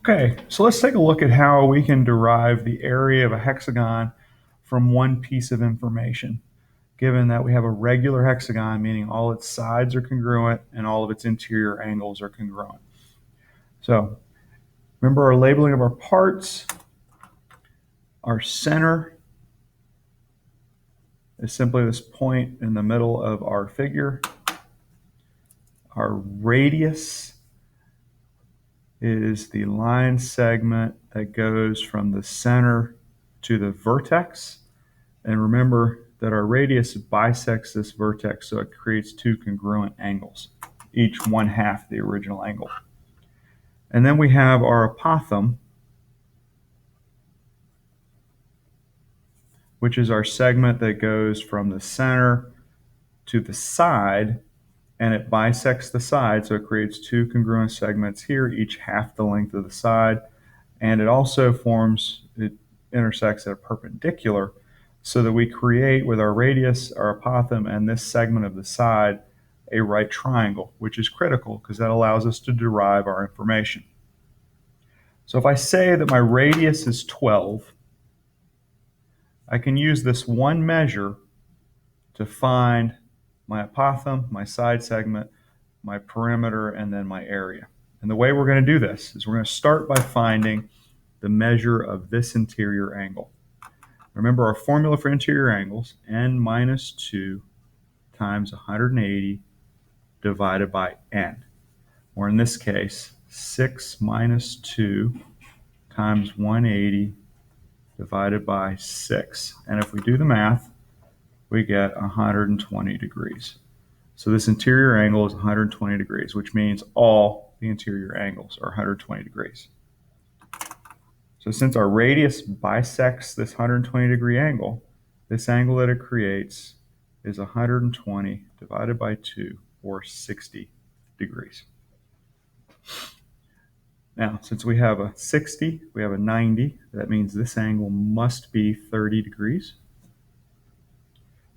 Okay, so let's take a look at how we can derive the area of a hexagon from one piece of information, given that we have a regular hexagon, meaning all its sides are congruent and all of its interior angles are congruent. So remember our labeling of our parts. Our center is simply this point in the middle of our figure. Our radius is the line segment that goes from the center to the vertex. And remember that our radius bisects this vertex, so it creates two congruent angles, each 1/2 the original angle. And then we have our apothem, which is our segment that goes from the center to the side, and it bisects the side, so it creates two congruent segments here, each 1/2 the length of the side. And it also it intersects at a perpendicular, so that we create with our radius, our apothem, and this segment of the side a right triangle, which is critical because that allows us to derive our information. So if I say that my radius is 12, I can use this one measure to find my apothem, my side segment, my perimeter, and then my area. And the way we're going to do this is we're going to start by finding the measure of this interior angle. Remember our formula for interior angles, n minus 2 times 180 divided by n. Or in this case, 6 minus 2 times 180 divided by 6. And if we do the math, we get 120 degrees. So this interior angle is 120 degrees, which means all the interior angles are 120 degrees. So since our radius bisects this 120 degree angle, this angle that it creates is 120 divided by 2, or 60 degrees. Now, since we have a 60, we have a 90, that means this angle must be 30 degrees.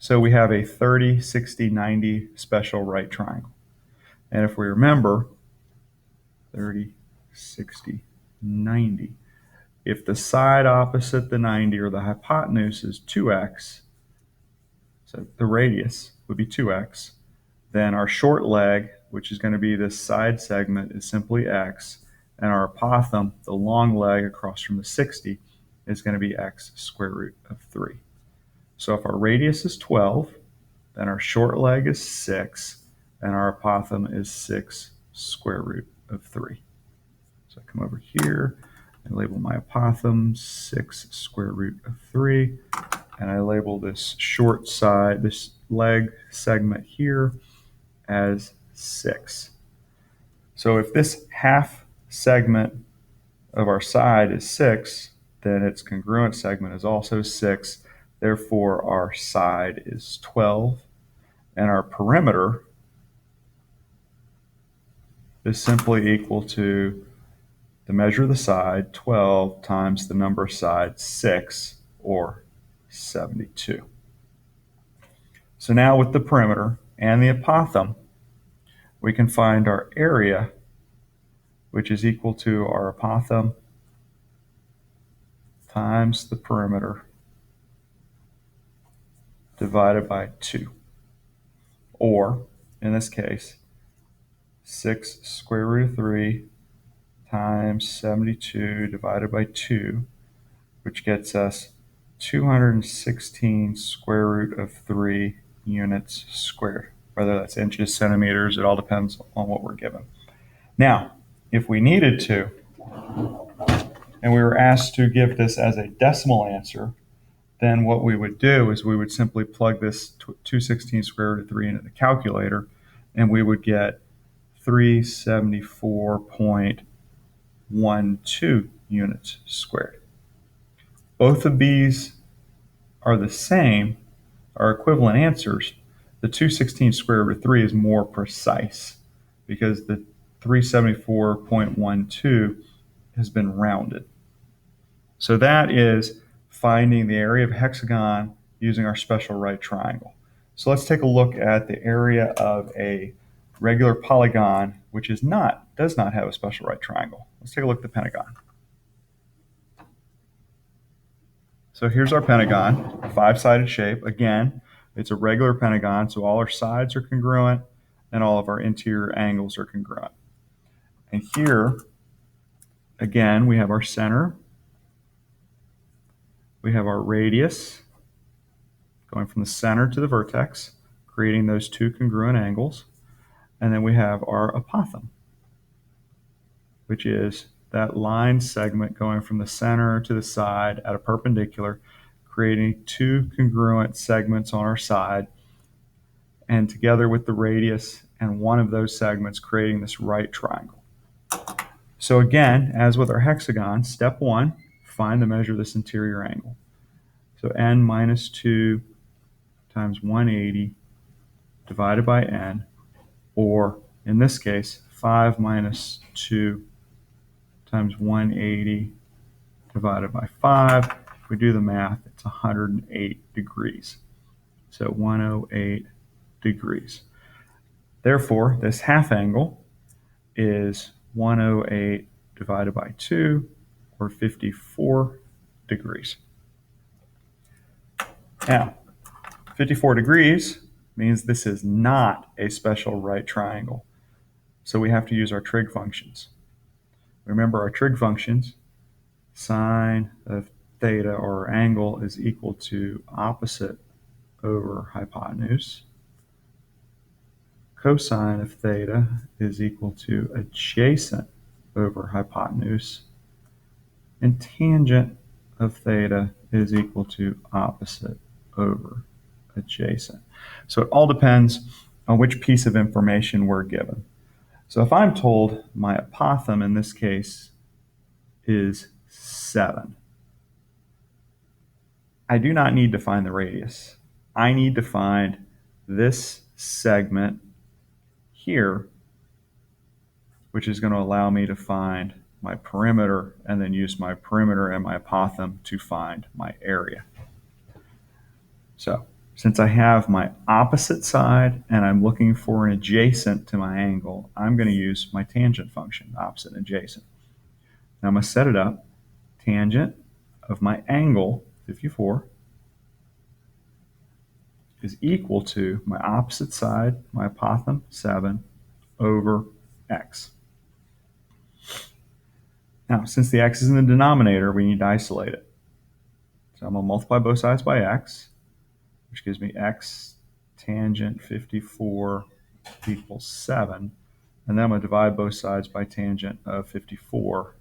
So we have a 30, 60, 90 special right triangle. And if we remember, 30, 60, 90. If the side opposite the 90, or the hypotenuse, is 2x, so the radius would be 2x, then our short leg, which is going to be this side segment, is simply x, and our apothem, the long leg across from the 60, is going to be x square root of 3. So if our radius is 12, then our short leg is 6, and our apothem is 6 square root of 3. So I come over here and label my apothem 6 square root of 3, and I label this short side, this leg segment here, as 6. So if this half segment of our side is 6, then its congruent segment is also 6. Therefore, our side is 12, and our perimeter is simply equal to the measure of the side, 12, times the number of sides, 6, or 72. So now with the perimeter and the apothem, we can find our area, which is equal to our apothem times the perimeter divided by 2. Or, in this case, 6 square root of 3 times 72 divided by 2, which gets us 216 square root of 3 units squared. Whether that's inches, centimeters, it all depends on what we're given. Now, if we needed to, and we were asked to give this as a decimal answer, then what we would do is we would simply plug this 216 square root of 3 into the calculator, and we would get 374.12 units squared. Both of these are the same, are equivalent answers. The 216 square root of 3 is more precise because the 374.12 has been rounded. So that is finding the area of a hexagon using our special right triangle. So let's take a look at the area of a regular polygon, which does not have a special right triangle. Let's take a look at the pentagon. So here's our pentagon, a five-sided shape. Again, it's a regular pentagon, so all our sides are congruent and all of our interior angles are congruent. And here, again, we have our center. We have our radius going from the center to the vertex, creating those two congruent angles. And then we have our apothem, which is that line segment going from the center to the side at a perpendicular, creating two congruent segments on our side, and together with the radius and one of those segments creating this right triangle. So again, as with our hexagon, step one, find the measure of this interior angle. So n minus 2 times 180 divided by n, or in this case, 5 minus 2 times 180 divided by 5. If we do the math, it's 108 degrees. So 108 degrees. Therefore, this half angle is 108 divided by 2, or 54 degrees. Now, 54 degrees means this is not a special right triangle. So we have to use our trig functions. Remember our trig functions, sine of theta, or angle, is equal to opposite over hypotenuse. Cosine of theta is equal to adjacent over hypotenuse. And tangent of theta is equal to opposite over adjacent. So it all depends on which piece of information we're given. So if I'm told my apothem in this case is 7, I do not need to find the radius. I need to find this segment here, which is going to allow me to find my perimeter and then use my perimeter and my apothem to find my area. So since I have my opposite side and I'm looking for an adjacent to my angle, I'm going to use my tangent function, opposite and adjacent. Now I'm going to set it up. Tangent of my angle, 54, is equal to my opposite side, my apothem, 7, over x. Now, since the x is in the denominator, we need to isolate it. So I'm going to multiply both sides by x, which gives me x tangent 54 equals 7. And then I'm going to divide both sides by tangent of 54,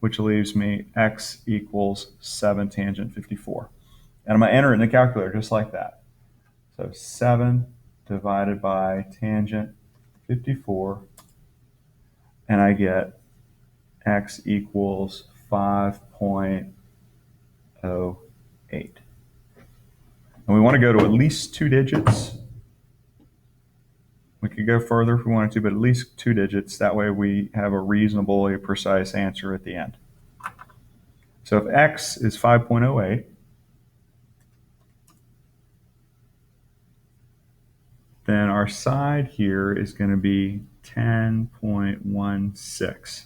which leaves me x equals 7 tangent 54. And I'm going to enter it in the calculator just like that. So 7 divided by tangent 54, and I get x equals 5.08. And we want to go to at least 2 digits. We could go further if we wanted to, but at least 2 digits. That way we have a reasonably precise answer at the end. So if x is 5.08, then our side here is going to be 10.16.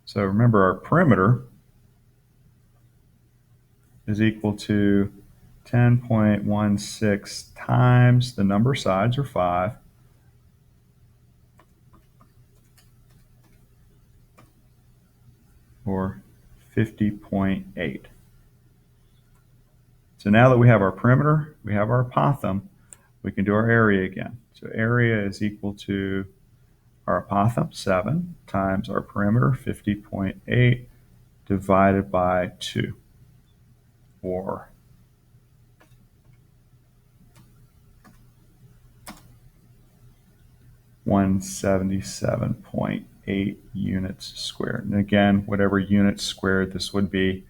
So remember, our perimeter is equal to 10.16 times the number of sides, or 5, or 50.8. So now that we have our perimeter, we have our apothem, we can do our area again. So area is equal to our apothem, 7, times our perimeter, 50.8, divided by 2, or 177.8 units squared. And again, whatever units squared this would be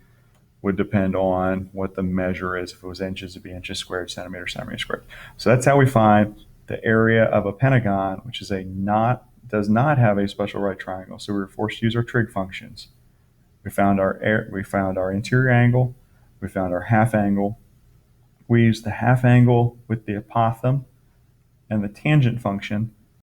would depend on what the measure is. If it was inches, it'd be inches squared, centimeters squared. So that's how we find the area of a pentagon, which is does not have a special right triangle. So we were forced to use our trig functions. We found our interior angle. We found our half angle. We used the half angle with the apothem and the tangent function